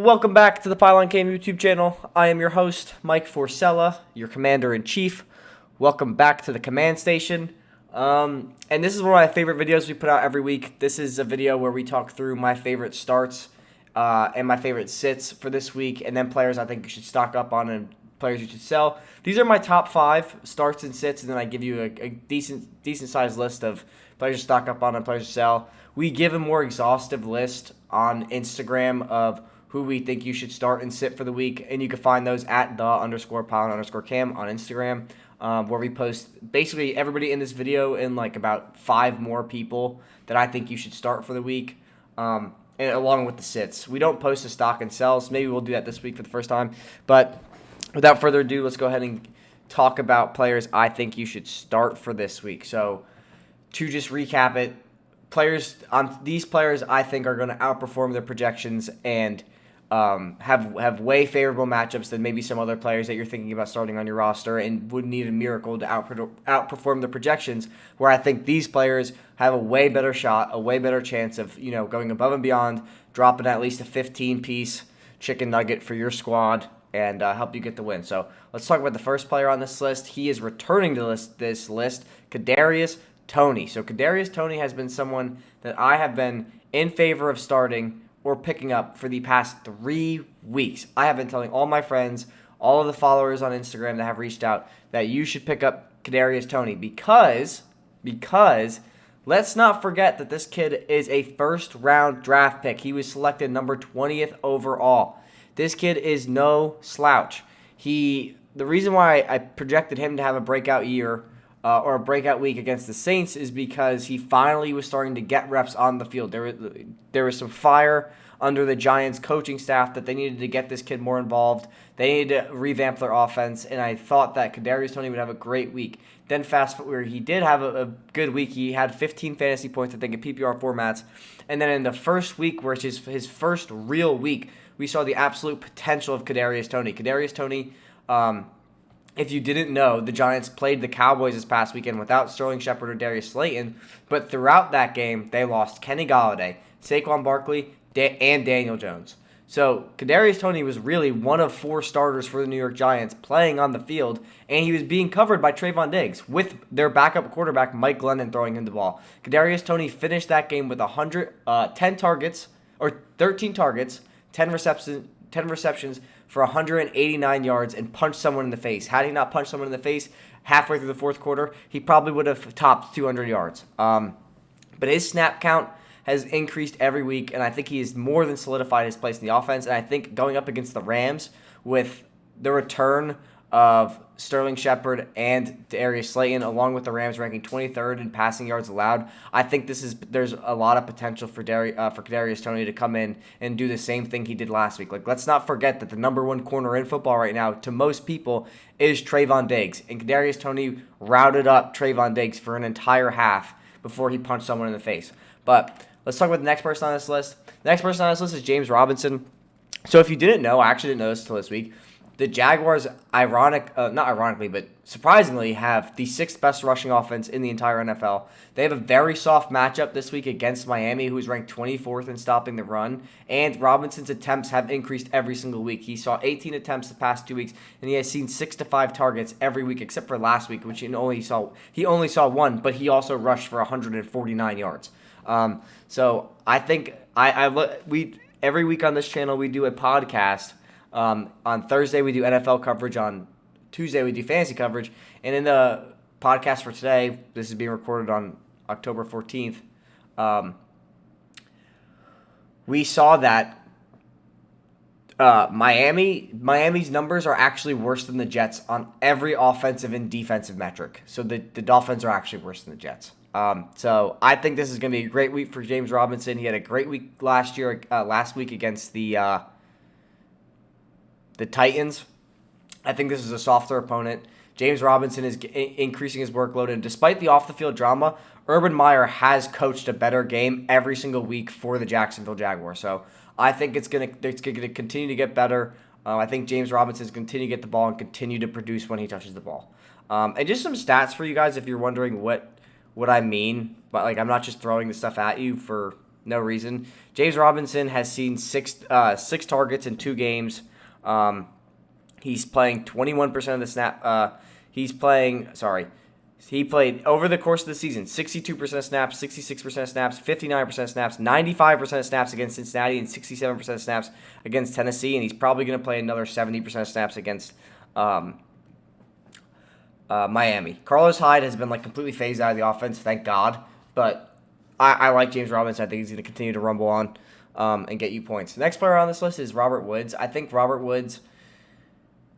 Welcome back to the Pylon Game YouTube channel. I am your host, Mike Forcella, your Commander-in-Chief. Welcome back to the command station. And this is one of my favorite videos we put out every week. This is a video where we talk through my favorite starts and my favorite sits for this week, and then players I think you should stock up on and players you should sell. These are my top 5 starts and sits, and then I give you a decent-sized list of players to stock up on and players to sell. We give a more exhaustive list on Instagram of who we think you should start and sit for the week, and you can find those at _Pylon_Cam on Instagram, where we post basically everybody in this video and like about 5 more people that I think you should start for the week, and along with the sits. We don't post the stock and sells. Maybe we'll do that this week for the first time, but without further ado, let's go ahead and talk about players I think you should start for this week. So to just recap it, these players I think are going to outperform their projections and have way favorable matchups than maybe some other players that you're thinking about starting on your roster and would need a miracle to outperform the projections, where I think these players have a way better shot, a way better chance of going above and beyond, dropping at least a 15-piece chicken nugget for your squad and help you get the win. So let's talk about the first player on this list. He is returning to this list, Kadarius Toney. So Kadarius Toney has been someone that I have been in favor of starting or picking up for the past 3 weeks. I have been telling all my friends, all of the followers on Instagram that have reached out, that you should pick up Kadarius Toney because let's not forget that this kid is a first-round draft pick. He was selected number 20th overall. This kid is no slouch. The reason why I projected him to have a breakout year or a breakout week against the Saints is because he finally was starting to get reps on the field. There was some fire under the Giants coaching staff that they needed to get this kid more involved. They needed to revamp their offense, and I thought that Kadarius Toney would have a great week. Then fast forward, he did have a good week. He had 15 fantasy points, I think, in PPR formats. And then in the first week, which is his first real week, we saw the absolute potential of Kadarius Toney. Kadarius Toney, if you didn't know, the Giants played the Cowboys this past weekend without Sterling Shepard or Darius Slayton, but throughout that game, they lost Kenny Golladay, Saquon Barkley, and Daniel Jones. So Kadarius Toney was really one of 4 starters for the New York Giants playing on the field, and he was being covered by Trayvon Diggs with their backup quarterback Mike Glennon throwing him the ball. Kadarius Toney finished that game with 13 targets, 10 receptions for 189 yards and punched someone in the face. Had he not punched someone in the face halfway through the fourth quarter, he probably would have topped 200 yards. But his snap count has increased every week, and I think he has more than solidified his place in the offense. And I think going up against the Rams with the return of Sterling Shepard and Darius Slayton, along with the Rams ranking 23rd in passing yards allowed, I think there's a lot of potential for Kadarius Toney to come in and do the same thing he did last week. Like, let's not forget that the number 1 corner in football right now, to most people, is Trayvon Diggs, and Kadarius Toney routed up Trayvon Diggs for an entire half before he punched someone in the face. But let's talk about the next person on this list. The next person on this list is James Robinson. So if you didn't know, I actually didn't know this until this week, the Jaguars, not ironically, but surprisingly, have the 6th best rushing offense in the entire NFL. They have a very soft matchup this week against Miami, who's ranked 24th in stopping the run, and Robinson's attempts have increased every single week. He saw 18 attempts the past 2 weeks, and he has seen 6 to 5 targets every week, except for last week, which he only saw 1, but he also rushed for 149 yards. So I think every week on this channel we do a podcast. On Thursday, we do NFL coverage. On Tuesday, we do fantasy coverage. And in the podcast for today, this is being recorded on October 14th, we saw that Miami's numbers are actually worse than the Jets on every offensive and defensive metric. So the Dolphins are actually worse than the Jets. So I think this is going to be a great week for James Robinson. He had a great week last week against the Titans. I think this is a softer opponent. James Robinson is increasing his workload, and despite the off-the-field drama, Urban Meyer has coached a better game every single week for the Jacksonville Jaguars. So I think it's going to continue to get better. I think James Robinson is going to continue to get the ball and continue to produce when he touches the ball. And just some stats for you guys if you're wondering what I mean. But I'm not just throwing the stuff at you for No reason. James Robinson has seen six targets in 2 games. He's playing 21% of the snap. He played over the course of the season 62% of snaps, 66% of snaps, 59% of snaps, 95% of snaps against Cincinnati, and 67% of snaps against Tennessee. And he's probably going to play another 70% of snaps against Miami. Carlos Hyde has been completely phased out of the offense, thank God. But I like James Robinson. I think he's going to continue to rumble on and get you points. The next player on this list is Robert Woods. I think Robert Woods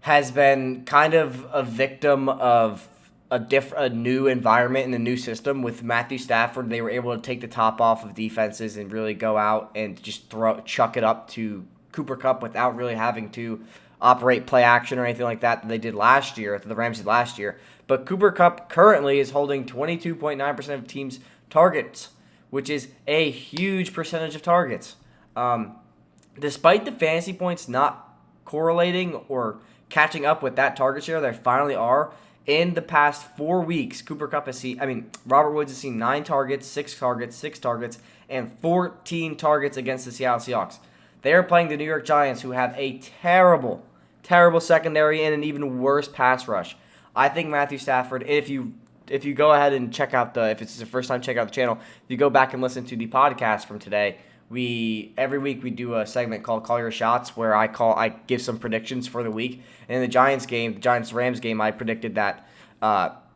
has been kind of a victim of a new environment and a new system with Matthew Stafford. They were able to take the top off of defenses and really go out and just chuck it up to Cooper Kupp without really having to operate play action or anything like that they did last year, the Rams did last year. But Cooper Kupp currently is holding 22.9% of teams' targets, which is a huge percentage of targets. Despite the fantasy points not correlating or catching up with that target share, they finally are. In the past 4 weeks, Robert Woods has seen 9 targets, 6 targets, and 14 targets against the Seattle Seahawks. They are playing the New York Giants, who have a terrible secondary and an even worse pass rush. I think Matthew Stafford, if you go ahead and check out if it's the first time check out the channel, if you go back and listen to the podcast from today, every week we do a segment called Call Your Shots, where I give some predictions for the week. And in the Giants-Rams game, I predicted that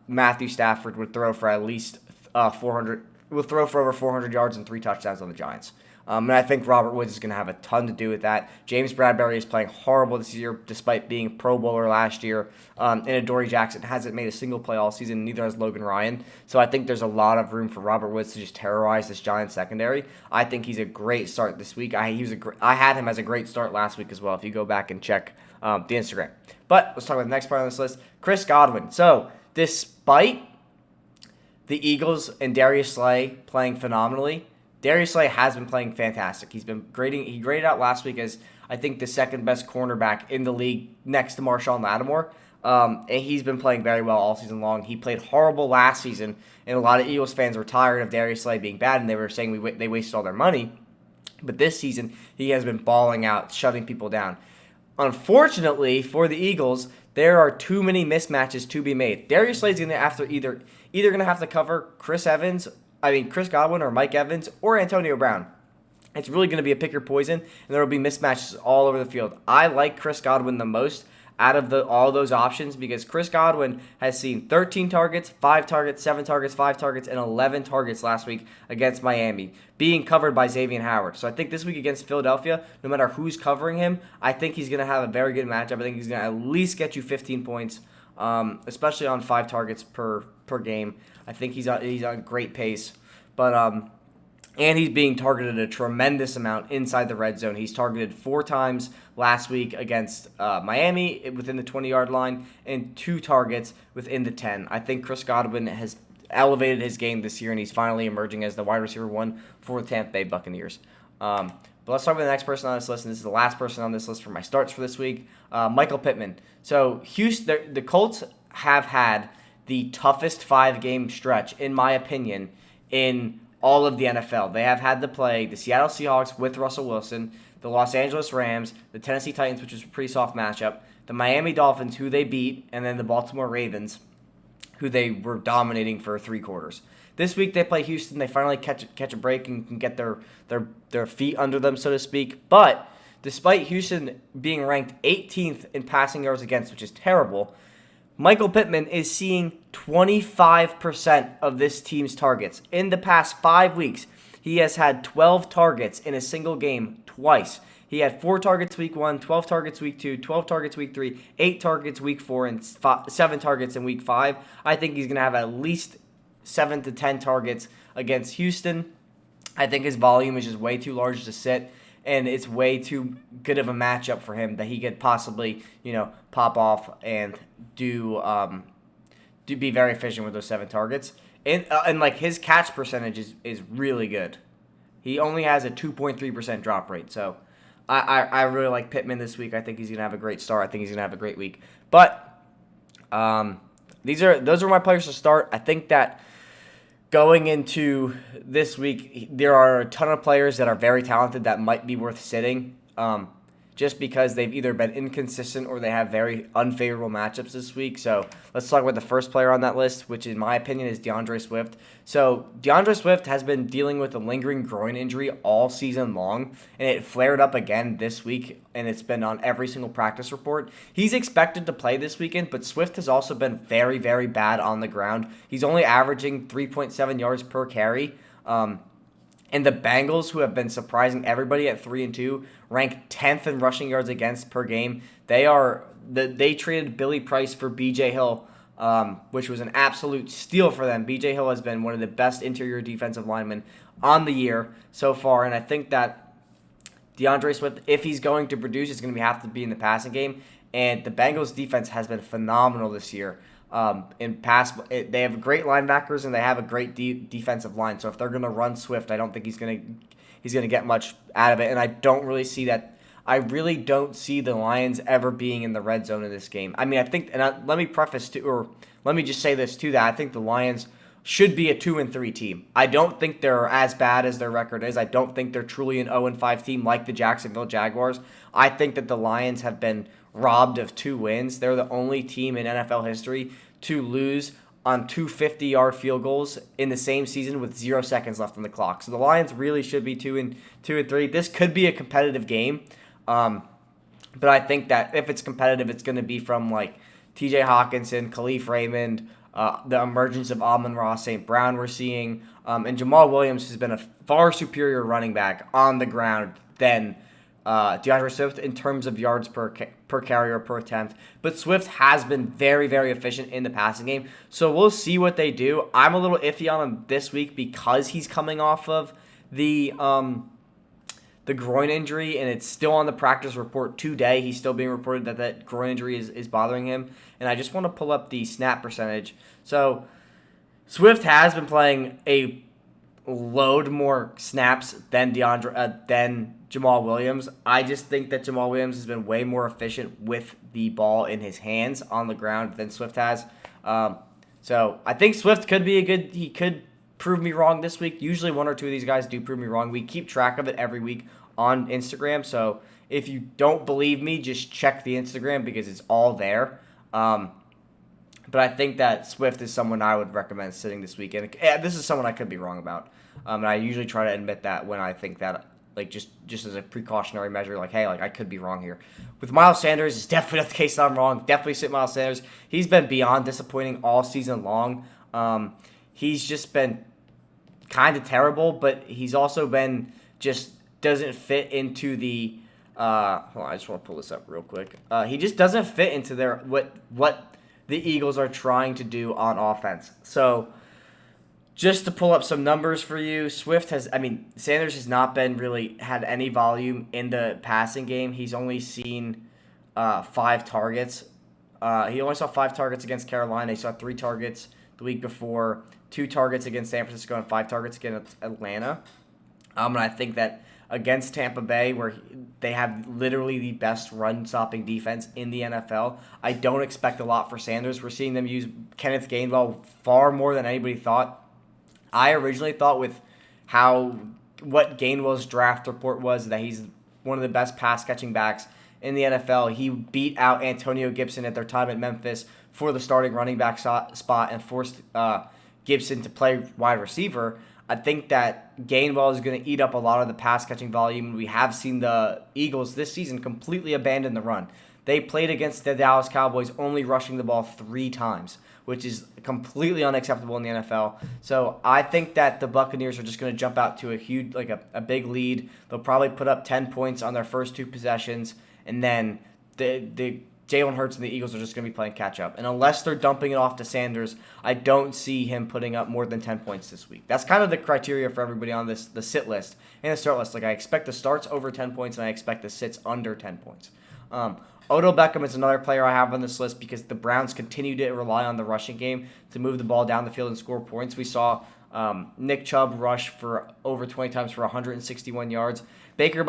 Matthew Stafford would throw for at least 400. Will throw for over 400 yards and 3 touchdowns on the Giants. And I think Robert Woods is going to have a ton to do with that. James Bradbury is playing horrible this year, despite being Pro Bowler last year. And Adoree Jackson hasn't made a single play all season, neither has Logan Ryan. So I think there's a lot of room for Robert Woods to just terrorize this Giants secondary. I think he's a great start this week. I had him as a great start last week as well, if you go back and check the Instagram. But let's talk about the next part on this list, Chris Godwin. So despite the Eagles and Darius Slay playing phenomenally, Darius Slay has been playing fantastic. He graded out last week as, I think, the second best cornerback in the league next to Marshawn Lattimore. And he's been playing very well all season long. He played horrible last season, and a lot of Eagles fans were tired of Darius Slay being bad, and they were saying they wasted all their money. But this season, he has been balling out, shutting people down. Unfortunately for the Eagles, there are too many mismatches to be made. Darius Slay is going to have to either going to have to cover Chris Godwin or Mike Evans or Antonio Brown. It's really going to be a pick your poison, and there will be mismatches all over the field. I like Chris Godwin the most out of all those options because Chris Godwin has seen 13 targets, 5 targets, 7 targets, 5 targets, and 11 targets last week against Miami, being covered by Xavier Howard. So I think this week against Philadelphia, no matter who's covering him, I think he's going to have a very good matchup. I think he's going to at least get you 15 points, especially on 5 targets per game. I think he's on great pace. But and he's being targeted a tremendous amount inside the red zone. He's targeted 4 times last week against Miami within the 20-yard line and 2 targets within the 10. I think Chris Godwin has elevated his game this year, and he's finally emerging as the wide receiver 1 for the Tampa Bay Buccaneers. But let's talk about the next person on this list, and this is the last person on this list for my starts for this week, Michael Pittman. So Houston, the Colts have had the toughest 5-game stretch, in my opinion, in all of the NFL. They have had to play the Seattle Seahawks with Russell Wilson, the Los Angeles Rams, the Tennessee Titans, which is a pretty soft matchup, the Miami Dolphins, who they beat, and then the Baltimore Ravens, who they were dominating for 3 quarters. This week they play Houston. They finally catch a break and can get their feet under them, so to speak. But despite Houston being ranked 18th in passing yards against, which is terrible, Michael Pittman is seeing 25% of this team's targets. In the past 5 weeks, he has had 12 targets in a single game twice. He had 4 targets week 1, 12 targets week 2, 12 targets week 3, 8 targets week 4, and 7 targets in week 5. I think he's going to have at least 7 to 10 targets against Houston. I think his volume is just way too large to sit, and it's way too good of a matchup for him that he could possibly, pop off and do be very efficient with those 7 targets. And his catch percentage is really good. He only has a 2.3% drop rate. So I really like Pittman this week. I think he's gonna have a great start. I think he's gonna have a great week. But those are my players to start. I think that going into this week, there are a ton of players that are very talented that might be worth sitting, just because they've either been inconsistent or they have very unfavorable matchups this week. So let's talk about the first player on that list, which in my opinion is DAndre Swift. So DAndre Swift has been dealing with a lingering groin injury all season long, and it flared up again this week, and it's been on every single practice report. He's expected to play this weekend, but Swift has also been very, very bad on the ground. He's only averaging 3.7 yards per carry. And the Bengals, who have been surprising everybody at 3-2, rank 10th in rushing yards against per game. They traded Billy Price for B.J. Hill, which was an absolute steal for them. B.J. Hill has been one of the best interior defensive linemen on the year so far, and I think that DAndre Swift, if he's going to produce, is going to have to be in the passing game. And the Bengals defense has been phenomenal this year. They have great linebackers and they have a great defensive line. So if they're going to run Swift, I don't think he's going to get much out of it. And I don't really see that. I really don't see the Lions ever being in the red zone in this game. I mean, I think, let me just say this too, that I think the Lions should be a 2-3 team. I don't think they're as bad as their record is. I don't think they're truly an 0-5 team like the Jacksonville Jaguars. I think that the Lions have been robbed of 2 wins. They're the only team in NFL history to lose on 2 50-yard field goals in the same season with 0 seconds left on the clock. So the Lions really should be 2-3. This could be a competitive game, but I think that if it's competitive, it's going to be from like T.J. Hawkinson, Khalif Raymond, the emergence of Amon-Ra St. Brown we're seeing, and Jamal Williams has been a far superior running back on the ground than DAndre Swift in terms of yards per carry or per attempt. But Swift has been very, very efficient in the passing game. So we'll see what they do. I'm a little iffy on him this week because he's coming off of the groin injury, and it's still on the practice report today. He's still being reported that groin injury is bothering him. And I just want to pull up the snap percentage. So Swift has been playing a load more snaps than Jamal Williams. I just think that Jamal Williams has been way more efficient with the ball in his hands on the ground than Swift has. So I think Swift could be he could prove me wrong this week. Usually 1 or 2 of these guys do prove me wrong. We keep track of it every week on Instagram. So if you don't believe me, just check the Instagram because it's all there. But I think that Swift is someone I would recommend sitting this week. And this is someone I could be wrong about. And I usually try to admit that when I think that, like, just as a precautionary measure, like, hey, like, I could be wrong here. With Miles Sanders, it's definitely not the case that I'm wrong. Definitely sit Miles Sanders. He's been beyond disappointing all season long. He's just been kind of terrible, but he's also been just doesn't fit into the hold on, I just want to pull this up real quick. He just doesn't fit into what the Eagles are trying to do on offense. So just to pull up some numbers for you, Sanders has not been really had any volume in the passing game. He's only seen 5 targets. He only saw 5 targets against Carolina. He saw 3 targets the week before, 2 targets against San Francisco, and 5 targets against Atlanta. And I think that against Tampa Bay, where they have literally the best run-stopping defense in the NFL, I don't expect a lot for Sanders. We're seeing them use Kenneth Gainwell far more than anybody thought. I originally thought with what Gainwell's draft report was that he's one of the best pass-catching backs in the NFL. He beat out Antonio Gibson at their time at Memphis for the starting running back spot and forced Gibson to play wide receiver. I think that Gainwell is going to eat up a lot of the pass-catching volume. We have seen the Eagles this season completely abandon the run. They played against the Dallas Cowboys only rushing the ball 3 times, which is completely unacceptable in the NFL. So I think that the Buccaneers are just going to jump out to a huge, like a big lead. They'll probably put up 10 points on their first 2 possessions, and then the Jalen Hurts and the Eagles are just going to be playing catch-up. And unless they're dumping it off to Sanders, I don't see him putting up more than 10 points this week. That's kind of the criteria for everybody on the sit list and the start list. Like, I expect the starts over 10 points, and I expect the sits under 10 points. Odell Beckham is another player I have on this list because the Browns continue to rely on the rushing game to move the ball down the field and score points. We saw Nick Chubb rush for over 20 times for 161 yards. Baker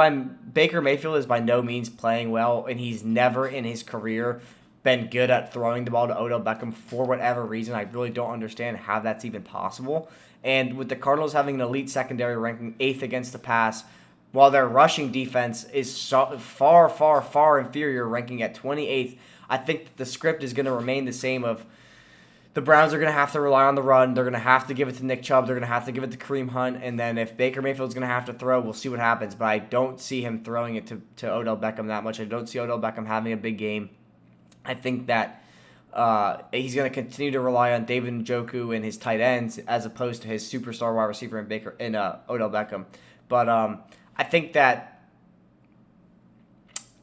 Mayfield is by no means playing well, and he's never in his career been good at throwing the ball to Odell Beckham for whatever reason. I really don't understand how that's even possible. And with the Cardinals having an elite secondary ranking 8th against the pass, while their rushing defense is far, far, far inferior, ranking at 28th, I think that the script is going to remain the same of the Browns are going to have to rely on the run. They're going to have to give it to Nick Chubb. They're going to have to give it to Kareem Hunt. And then if Baker Mayfield's going to have to throw, we'll see what happens. But I don't see him throwing it to Odell Beckham that much. I don't see Odell Beckham having a big game. I think that he's going to continue to rely on David Njoku and his tight ends as opposed to his superstar wide receiver in Odell Beckham. But I think that,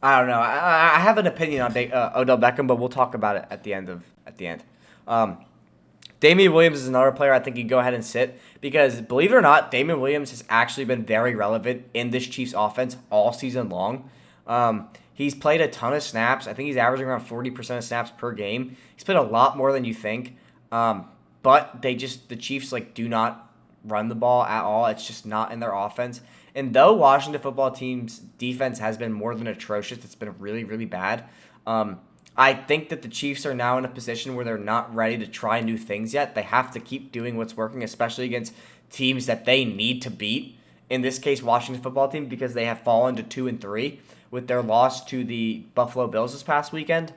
I don't know. I have an opinion on Odell Beckham, but we'll talk about it at the end. Damian Williams is another player I think you can go ahead and sit because, believe it or not, Damian Williams has actually been very relevant in this Chiefs offense all season long. He's played a ton of snaps. I think he's averaging around 40% of snaps per game. He's played a lot more than you think. But the Chiefs do not run the ball at all. It's just not in their offense. And though Washington football team's defense has been more than atrocious, it's been really, really bad. I think that the Chiefs are now in a position where they're not ready to try new things yet. They have to keep doing what's working, especially against teams that they need to beat. In this case, Washington football team, because they have fallen to 2-3 with their loss to the Buffalo Bills this past weekend.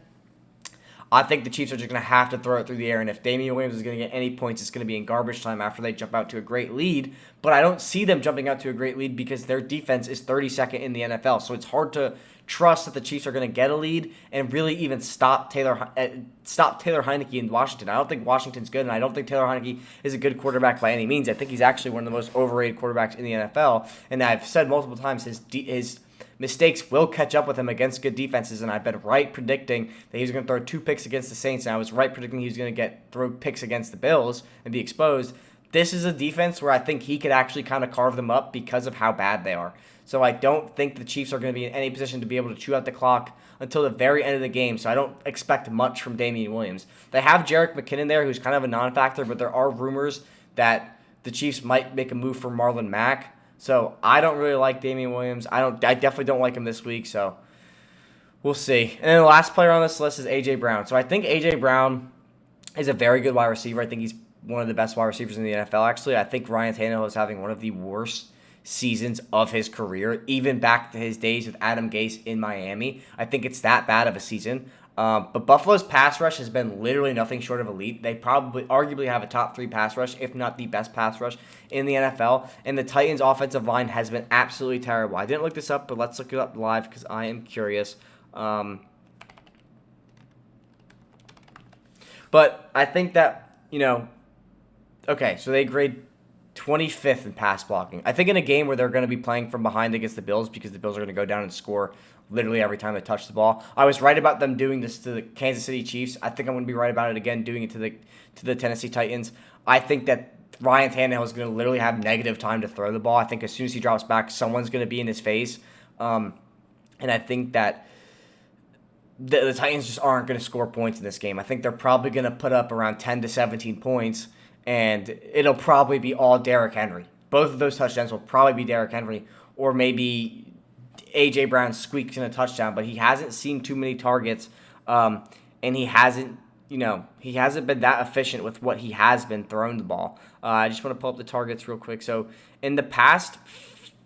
I think the Chiefs are just going to have to throw it through the air, and if Damian Williams is going to get any points, it's going to be in garbage time after they jump out to a great lead. But I don't see them jumping out to a great lead because their defense is 32nd in the NFL, so it's hard to trust that the Chiefs are going to get a lead and really even stop Taylor Heinicke in Washington. I don't think Washington's good, and I don't think Taylor Heinicke is a good quarterback by any means. I think he's actually one of the most overrated quarterbacks in the NFL, and I've said multiple times his mistakes will catch up with him against good defenses, and I've been right predicting that he was going to throw 2 picks against the things, and I was right predicting he was going to throw picks against the Bills and be exposed. This is a defense where I think he could actually kind of carve them up because of how bad they are. So I don't think the Chiefs are going to be in any position to be able to chew out the clock until the very end of the game, so I don't expect much from Damian Williams. They have Jerick McKinnon there, who's kind of a non-factor, but there are rumors that the Chiefs might make a move for Marlon Mack. So I don't really like Damian Williams. I definitely don't like him this week, so we'll see. And then the last player on this list is A.J. Brown. So I think A.J. Brown is a very good wide receiver. I think he's one of the best wide receivers in the NFL, actually. I think Ryan Tannehill is having one of the worst seasons of his career, even back to his days with Adam Gase in Miami. I think it's that bad of a season. But Buffalo's pass rush has been literally nothing short of elite. They arguably have a top 3 pass rush, if not the best pass rush in the NFL. And the Titans' offensive line has been absolutely terrible. I didn't look this up, but let's look it up live because I am curious. But I think that, okay, so they grade 25th in pass blocking. I think in a game where they're going to be playing from behind against the Bills because the Bills are going to go down and score literally every time they touch the ball. I was right about them doing this to the Kansas City Chiefs. I think I'm going to be right about it again, doing it to the Tennessee Titans. I think that Ryan Tannehill is going to literally have negative time to throw the ball. I think as soon as he drops back, someone's going to be in his face. And I think that the Titans just aren't going to score points in this game. I think they're probably going to put up around 10 to 17 points, and it'll probably be all Derrick Henry. Both of those touchdowns will probably be Derrick Henry, or maybe A.J. Brown squeaks in a touchdown, but he hasn't seen too many targets, and he hasn't been that efficient with what he has been throwing the ball. I just want to pull up the targets real quick. So in the past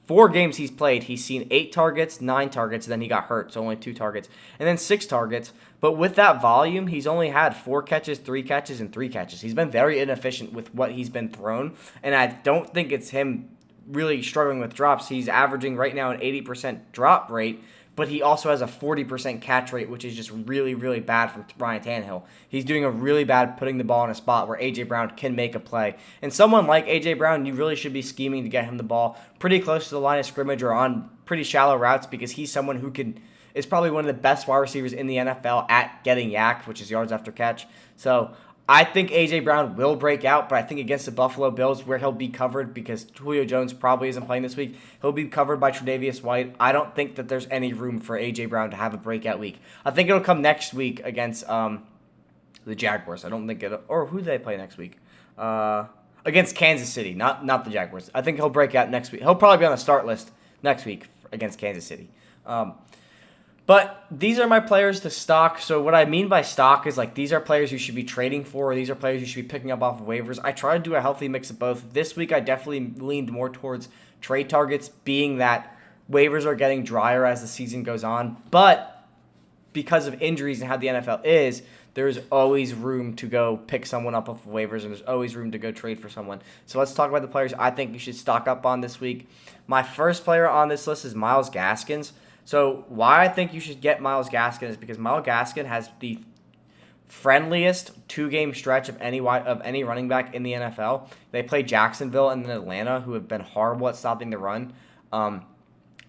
4 games he's played, he's seen 8 targets, 9 targets, and then he got hurt, so only 2 targets, and then 6 targets. But with that volume, he's only had 4 catches, 3 catches, and 3 catches. He's been very inefficient with what he's been thrown, and I don't think it's him really struggling with drops. He's averaging right now an 80% drop rate, but he also has a 40% catch rate, which is just really, really bad from Ryan Tannehill. He's doing a really bad putting the ball in a spot where A.J. Brown can make a play. And someone like A.J. Brown, you really should be scheming to get him the ball pretty close to the line of scrimmage or on pretty shallow routes, because he's someone who is probably one of the best wide receivers in the NFL at getting yacked, which is yards after catch. So I think A.J. Brown will break out, but I think against the Buffalo Bills, where he'll be covered because Julio Jones probably isn't playing this week, he'll be covered by Tre'Davious White. I don't think that there's any room for A.J. Brown to have a breakout week. I think it'll come next week against the Jaguars. I don't think or who do they play next week? Against Kansas City, not the Jaguars. I think he'll break out next week. He'll probably be on the start list next week against Kansas City. But But these are my players to stock. So what I mean by stock is like these are players you should be trading for. Or these are players you should be picking up off of waivers. I try to do a healthy mix of both. This week I definitely leaned more towards trade targets, being that waivers are getting drier as the season goes on. But because of injuries and how the NFL is, there's always room to go pick someone up off of waivers, and there's always room to go trade for someone. So let's talk about the players I think you should stock up on this week. My first player on this list is Myles Gaskins. So why I think you should get Myles Gaskin is because Myles Gaskin has the friendliest 2-game stretch of any running back in the NFL. They play Jacksonville and then Atlanta, who have been horrible at stopping the run. And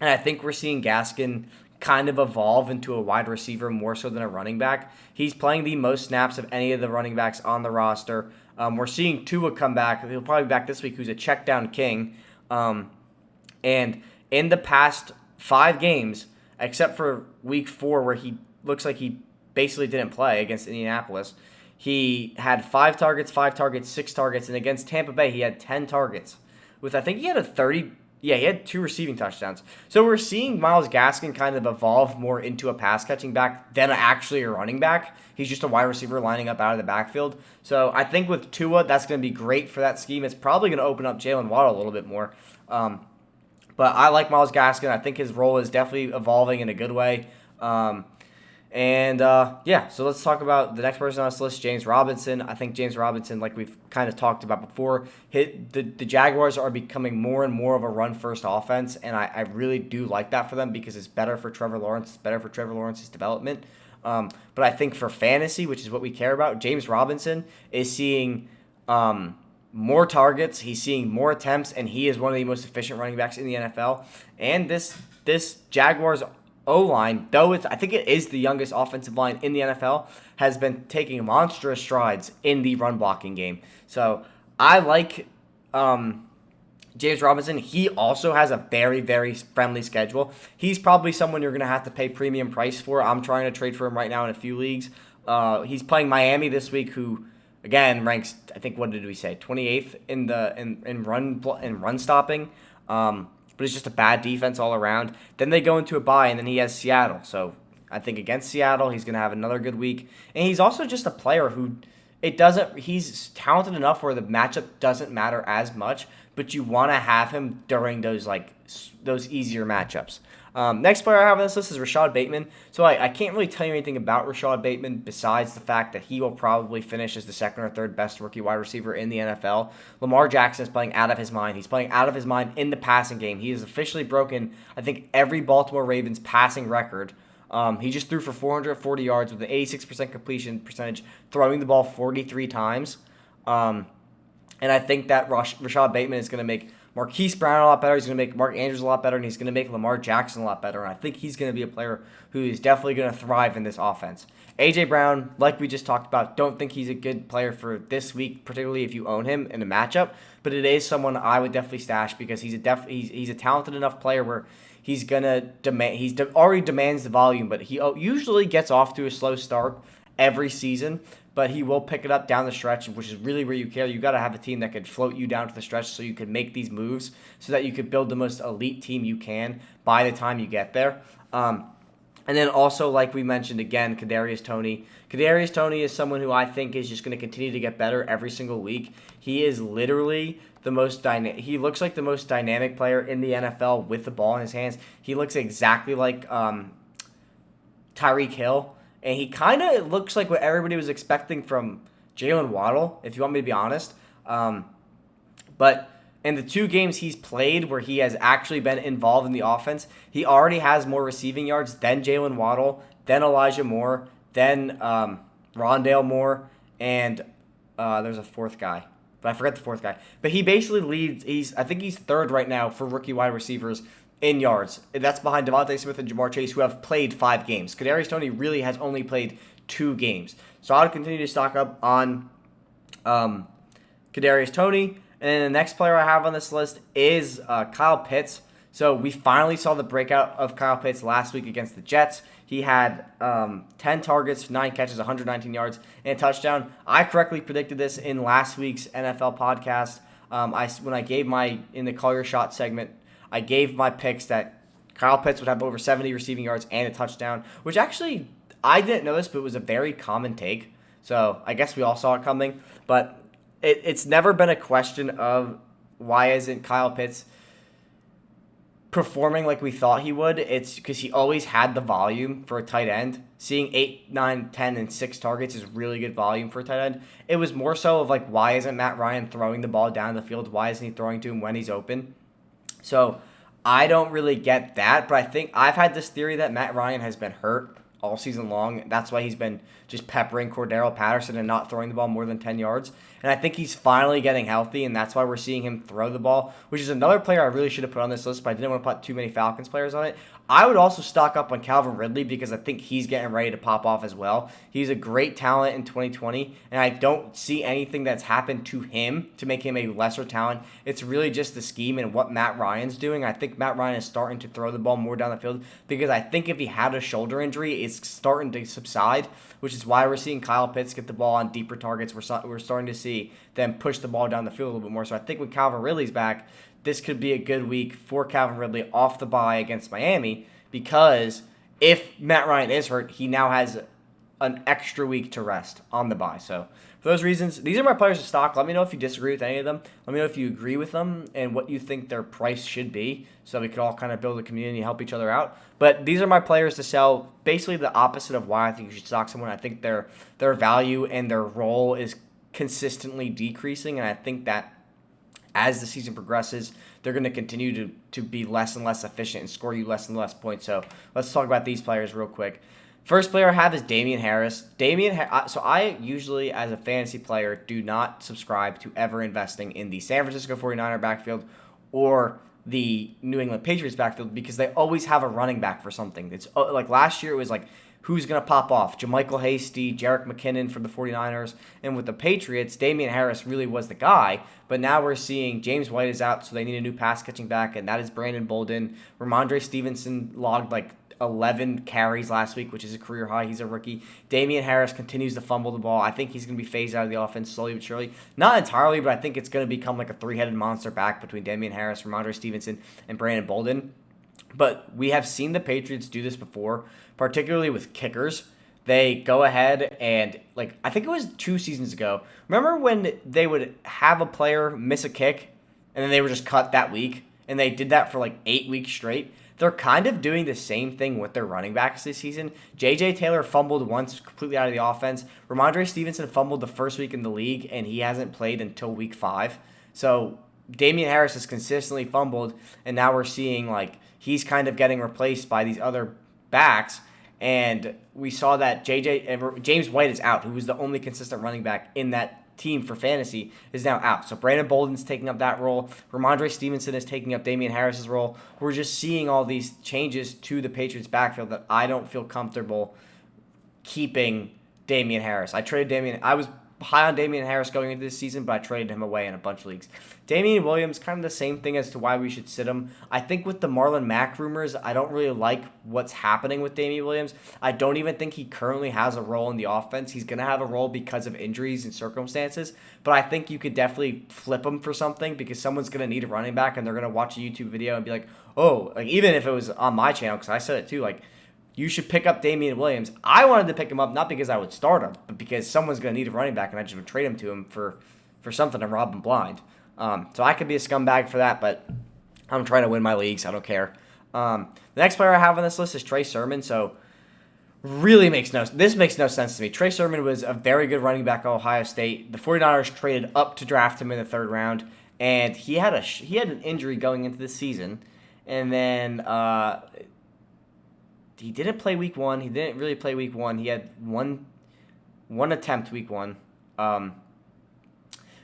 I think we're seeing Gaskin kind of evolve into a wide receiver more so than a running back. He's playing the most snaps of any of the running backs on the roster. We're seeing Tua come back. He'll probably be back this week, who's a check down king. And in the past 5 games, except for week 4 where he looks like he basically didn't play against Indianapolis, he had 5 targets, 6 targets, and against Tampa Bay he had 10 targets. I think he had he had 2 receiving touchdowns. So we're seeing Myles Gaskin kind of evolve more into a pass-catching back than actually a running back. He's just a wide receiver lining up out of the backfield. So I think with Tua, that's going to be great for that scheme. It's probably going to open up Jalen Waddle a little bit more. But I like Myles Gaskin. I think his role is definitely evolving in a good way. So let's talk about the next person on this list, James Robinson. I think James Robinson, like we've kind of talked about before, the Jaguars are becoming more and more of a run-first offense, and I really do like that for them because it's better for Trevor Lawrence. It's better for Trevor Lawrence's development. But I think for fantasy, which is what we care about, James Robinson is seeing more targets, he's seeing more attempts, and he is one of the most efficient running backs in the NFL. And this Jaguars O-line, though I think it is the youngest offensive line in the NFL, has been taking monstrous strides in the run blocking game. So I like James Robinson. He also has a very, very friendly schedule. He's probably someone you're going to have to pay premium price for. I'm trying to trade for him right now in a few leagues. He's playing Miami this week, who again ranks, I think, what did we say, 28th in run stopping. But it's just a bad defense all around. Then they go into a bye, and then he has Seattle. So I think against Seattle, he's going to have another good week. And he's also just a player who he's talented enough where the matchup doesn't matter as much, but you want to have him during those easier matchups. Next player I have on this list is Rashad Bateman. So I can't really tell you anything about Rashad Bateman besides the fact that he will probably finish as the second or third best rookie wide receiver in the NFL. Lamar Jackson is playing out of his mind. He's playing out of his mind in the passing game. He has officially broken, I think, every Baltimore Ravens passing record. He just threw for 440 yards with an 86% completion percentage, throwing the ball 43 times. And I think that Rashad Bateman is going to make Marquise Brown a lot better. He's going to make Mark Andrews a lot better, and he's going to make Lamar Jackson a lot better. And I think he's going to be a player who is definitely going to thrive in this offense. A.J. Brown, like we just talked about, don't think he's a good player for this week, particularly if you own him in a matchup. But it is someone I would definitely stash because he's a talented enough player where he's going to demand. Already demands the volume, but he usually gets off to a slow start every season. But he will pick it up down the stretch, which is really where you care. You got to have a team that could float you down to the stretch so you can make these moves so that you could build the most elite team you can by the time you get there. And then also, like we mentioned again, Kadarius Toney. Kadarius Toney is someone who I think is just going to continue to get better every single week. He is literally the most dynamic. He looks like the most dynamic player in the NFL with the ball in his hands. He looks exactly like Tyreek Hill. And he kind of looks like what everybody was expecting from Jalen Waddle, if you want me to be honest. But in the 2 games he's played where he has actually been involved in the offense, he already has more receiving yards than Jalen Waddle, then Elijah Moore, then Rondale Moore, and there's a 4th guy. But I forget the 4th guy. But he basically leads. I think he's 3rd right now for rookie wide receivers in yards. That's behind Devontae Smith and Jamar Chase, who have played 5 games. Kadarius Toney really has only played 2 games. So I would continue to stock up on Kadarius Toney. And then the next player I have on this list is Kyle Pitts. So we finally saw the breakout of Kyle Pitts last week against the Jets. He had 10 targets, 9 catches, 119 yards, and a touchdown. I correctly predicted this in last week's NFL podcast. When I gave in the Call Your Shot segment, I gave my picks that Kyle Pitts would have over 70 receiving yards and a touchdown, which actually, I didn't know this, but it was a very common take. So I guess we all saw it coming. But it's never been a question of why isn't Kyle Pitts performing like we thought he would. It's because he always had the volume for a tight end. Seeing 8, 9, 10, and 6 targets is really good volume for a tight end. It was more so of like, why isn't Matt Ryan throwing the ball down the field? Why isn't he throwing to him when he's open? So I don't really get that, but I think I've had this theory that Matt Ryan has been hurt all season long. That's why he's been just peppering Cordero Patterson and not throwing the ball more than 10 yards. And I think he's finally getting healthy, and that's why we're seeing him throw the ball, which is another player I really should have put on this list, but I didn't want to put too many Falcons players on it. I would also stock up on Calvin Ridley because I think he's getting ready to pop off as well. He's a great talent in 2020, and I don't see anything that's happened to him to make him a lesser talent. It's really just the scheme and what Matt Ryan's doing. I think Matt Ryan is starting to throw the ball more down the field because I think if he had a shoulder injury, it's starting to subside, which is why we're seeing Kyle Pitts get the ball on deeper targets. We're starting to see them push the ball down the field a little bit more. So I think when Calvin Ridley's back, this could be a good week for Calvin Ridley off the bye against Miami, because if Matt Ryan is hurt, he now has an extra week to rest on the bye. So for those reasons, these are my players to stock. Let me know if you disagree with any of them. Let me know if you agree with them and what you think their price should be, so we could all kind of build a community and help each other out. But these are my players to sell, basically the opposite of why I think you should stock someone. I think their value and their role is consistently decreasing, and I think that as the season progresses, they're going to continue to be less and less efficient and score you less and less points. So let's talk about these players real quick. First player I have is Damien Harris. So I usually, as a fantasy player, do not subscribe to ever investing in the San Francisco 49er backfield or the New England Patriots backfield because they always have a running back for something. It's like last year it was like, who's going to pop off? JaMychal Hasty, Jerick McKinnon for the 49ers. And with the Patriots, Damien Harris really was the guy. But now we're seeing James White is out, so they need a new pass-catching back, and that is Brandon Bolden. Ramondre Stevenson logged like 11 carries last week, which is a career high. He's a rookie. Damian Harris continues to fumble the ball. I think he's going to be phased out of the offense slowly but surely. Not entirely, but I think it's going to become like a three-headed monster back between Damian Harris, Ramondre Stevenson, and Brandon Bolden. But we have seen the Patriots do this before, particularly with kickers. They go ahead and, like, I think it was 2 seasons ago. Remember when they would have a player miss a kick and then they were just cut that week? And they did that for like 8 weeks straight. They're kind of doing the same thing with their running backs this season. J.J. Taylor fumbled once completely out of the offense. Ramondre Stevenson fumbled the first week in the league, and he hasn't played until week 5. So Damian Harris has consistently fumbled, and now we're seeing like he's kind of getting replaced by these other backs. And we saw that James White is out, who was the only consistent running back in that team for fantasy, is now out. So Brandon Bolden's taking up that role. Ramondre Stevenson is taking up Damian Harris's role. We're just seeing all these changes to the Patriots backfield that I don't feel comfortable keeping Damian Harris. I was high on Damian Harris going into this season, but I traded him away in a bunch of leagues. Damian Williams, kind of the same thing as to why we should sit him. I think with the Marlon Mack rumors, I don't really like what's happening with Damian Williams. I don't even think he currently has a role in the offense. He's going to have a role because of injuries and circumstances, but I think you could definitely flip him for something because someone's going to need a running back and they're going to watch a YouTube video and be like, oh, like even if it was on my channel, because I said it too, like, you should pick up Damian Williams. I wanted to pick him up not because I would start him, but because someone's going to need a running back, and I just would trade him to him for something and rob him blind. So I could be a scumbag for that, but I'm trying to win my leagues. I don't care. The next player I have on this list is Trey Sermon. So really makes no sense to me. Trey Sermon was a very good running back at Ohio State. The 49ers traded up to draft him in the 3rd round, and he had an injury going into the season, and then he didn't play week 1. He didn't really play week 1. He had one attempt week 1. But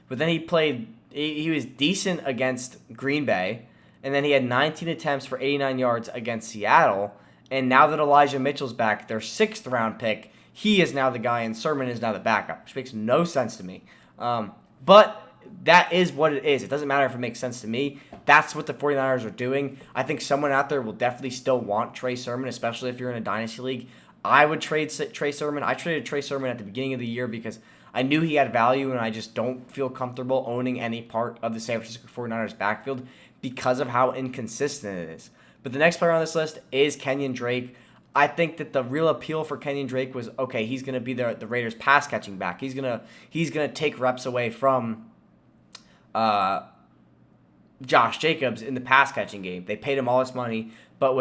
then he was decent against Green Bay. And then he had 19 attempts for 89 yards against Seattle. And now that Elijah Mitchell's back, their 6th round pick, he is now the guy and Sermon is now the backup, which makes no sense to me. But that is what it is. It doesn't matter if it makes sense to me. That's what the 49ers are doing. I think someone out there will definitely still want Trey Sermon, especially if you're in a dynasty league. I would trade Trey Sermon. I traded Trey Sermon at the beginning of the year because I knew he had value, and I just don't feel comfortable owning any part of the San Francisco 49ers backfield because of how inconsistent it is. But the next player on this list is Kenyon Drake. I think that the real appeal for Kenyon Drake was, okay, he's going to be the Raiders' pass-catching back. He's gonna take reps away from Josh Jacobs in the pass-catching game. They paid him all this money, but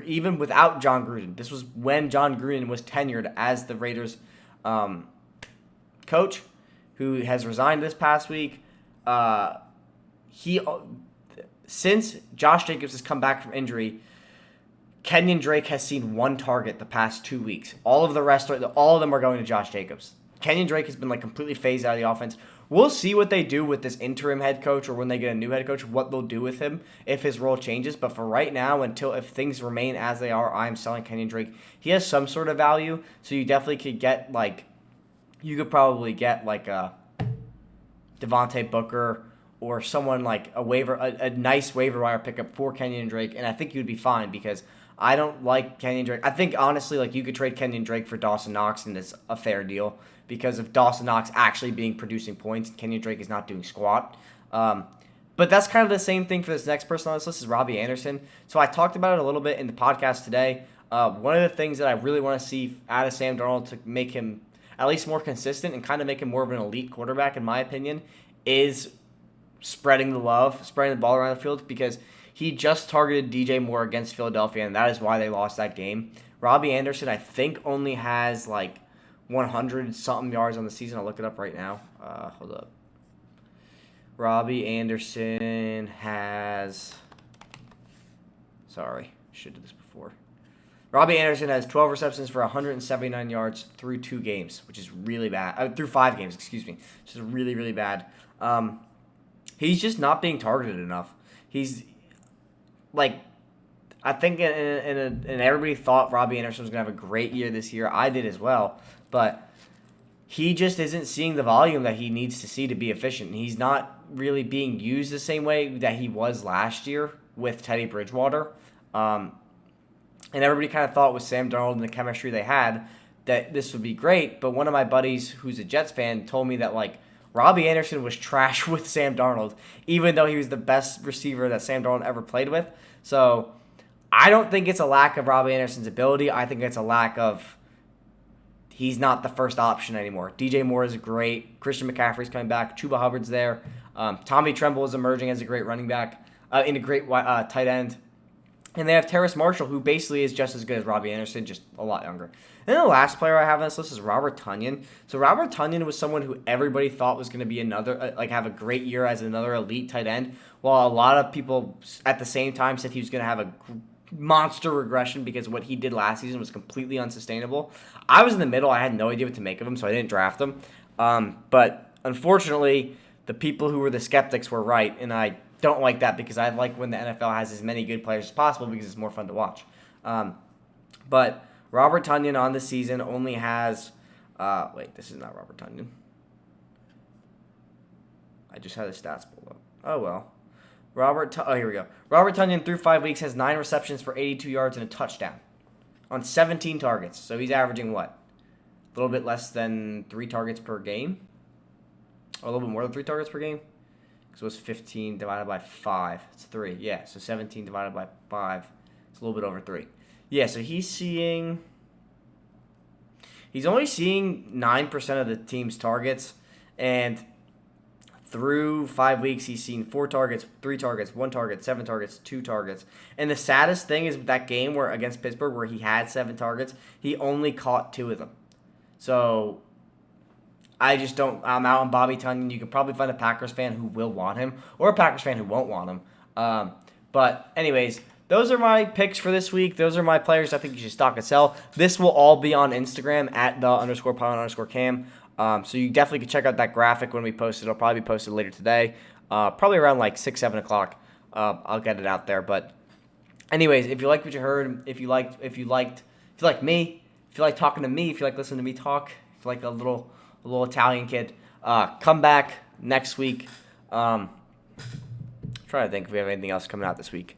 even without John Gruden, this was when John Gruden was tenured as the Raiders coach, who has resigned this past week. Since Josh Jacobs has come back from injury, Kenyon Drake has seen one target the past 2 weeks. All of them are going to Josh Jacobs. Kenyon Drake has been completely phased out of the offense. We'll see what they do with this interim head coach, or when they get a new head coach, what they'll do with him if his role changes. But for right now, if things remain as they are, I'm selling Kenyon Drake. He has some sort of value, so you definitely could get you could probably get a Devontae Booker or someone a nice waiver wire pickup for Kenyon Drake, and I think you'd be fine because I don't like Kenyon Drake. I think honestly, you could trade Kenyon Drake for Dawson Knox, and it's a fair deal because of Dawson Knox actually producing points. Kenyon Drake is not doing squat. But that's kind of the same thing for this next person on this list is Robbie Anderson. So I talked about it a little bit in the podcast today. One of the things that I really want to see out of Sam Darnold to make him at least more consistent and kind of make him more of an elite quarterback, in my opinion, is spreading the ball around the field, because he just targeted DJ Moore against Philadelphia, and that is why they lost that game. Robbie Anderson, I think, only has 100-something yards on the season. I'll look it up right now. Hold up. Robbie Anderson has... Sorry, should do this before. Robbie Anderson has 12 receptions for 179 yards through 2 games, which is really bad. Through 5 games, excuse me, which is really, really bad. He's just not being targeted enough. He's I think and everybody thought Robbie Anderson was going to have a great year this year. I did as well. But he just isn't seeing the volume that he needs to see to be efficient. He's not really being used the same way that he was last year with Teddy Bridgewater. And everybody kind of thought with Sam Darnold and the chemistry they had that this would be great. But one of my buddies who's a Jets fan told me that Robbie Anderson was trash with Sam Darnold, even though he was the best receiver that Sam Darnold ever played with. So I don't think it's a lack of Robbie Anderson's ability. I think it's a lack of he's not the first option anymore. DJ Moore is great. Christian McCaffrey's coming back. Chuba Hubbard's there. Tommy Tremble is emerging as a great running back, and a great tight end. And they have Terrace Marshall, who basically is just as good as Robbie Anderson, just a lot younger. And then the last player I have on this list is Robert Tonyan. So Robert Tonyan was someone who everybody thought was going to be another, have a great year as another elite tight end, while a lot of people at the same time said he was going to have a monster regression because what he did last season was completely unsustainable. I was in the middle. I had no idea what to make of him, so I didn't draft him. But unfortunately, the people who were the skeptics were right, and I don't like that because I like when the NFL has as many good players as possible because it's more fun to watch. But Robert Tonyan on the season only has... this is not Robert Tonyan. I just had his stats pulled up. Oh, well. Here we go. Robert Tonyan through 5 weeks has 9 receptions for 82 yards and a touchdown on 17 targets. So he's averaging what? A little bit less than 3 targets per game? Or a little bit more than 3 targets per game? Because it was 15 divided by 5. It's 3. Yeah, so 17 divided by 5. It's a little bit over 3. Yeah, so he's only seeing 9% of the team's targets, and through 5 weeks, he's seen 4 targets, 3 targets, 1 target, 7 targets, 2 targets. And the saddest thing is that game against Pittsburgh where he had 7 targets, he only caught 2 of them. So I'm out on Bobby Tonyan. You can probably find a Packers fan who will want him or a Packers fan who won't want him. But anyways, those are my picks for this week. Those are my players I think you should stock and sell. This will all be on Instagram at @the_Pylon_Cam. So you definitely can check out that graphic when we post it. It'll probably be posted later today, probably around 6, 7 o'clock. I'll get it out there. But anyways, if you like what you heard, if you like me, if you like talking to me, if you like listening to me talk, if you like a little Italian kid, come back next week. Trying to think if we have anything else coming out this week.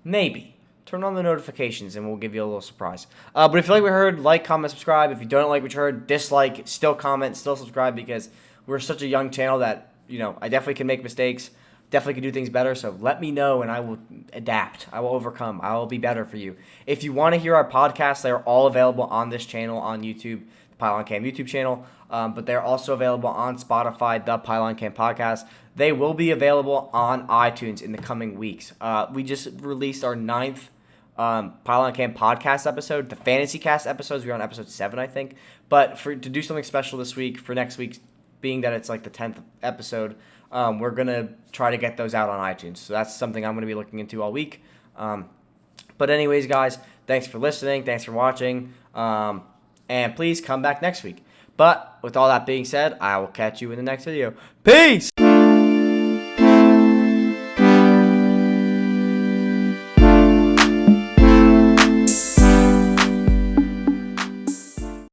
Maybe. Turn on the notifications and we'll give you a little surprise. But if you like what you heard, like, comment, subscribe. If you don't like what you heard, dislike, still comment, still subscribe, because we're such a young channel that, I definitely can make mistakes. definitely can do things better. So let me know, and I will adapt. I will overcome. I will be better for you. If you want to hear our podcasts, they're all available on this channel on YouTube, the Pylon Cam YouTube channel. But they're also available on Spotify, the Pylon Cam podcast. They will be available on iTunes in the coming weeks. We just released our 9th Pylon Cam podcast episode. The Fantasy Cast episodes, we're on episode 7, I think. But to do something special this week, for next week, being that it's like the 10th episode, we're going to try to get those out on iTunes. So that's something I'm going to be looking into all week. But anyways, guys, thanks for listening. Thanks for watching. And please come back next week. But with all that being said, I will catch you in the next video. Peace!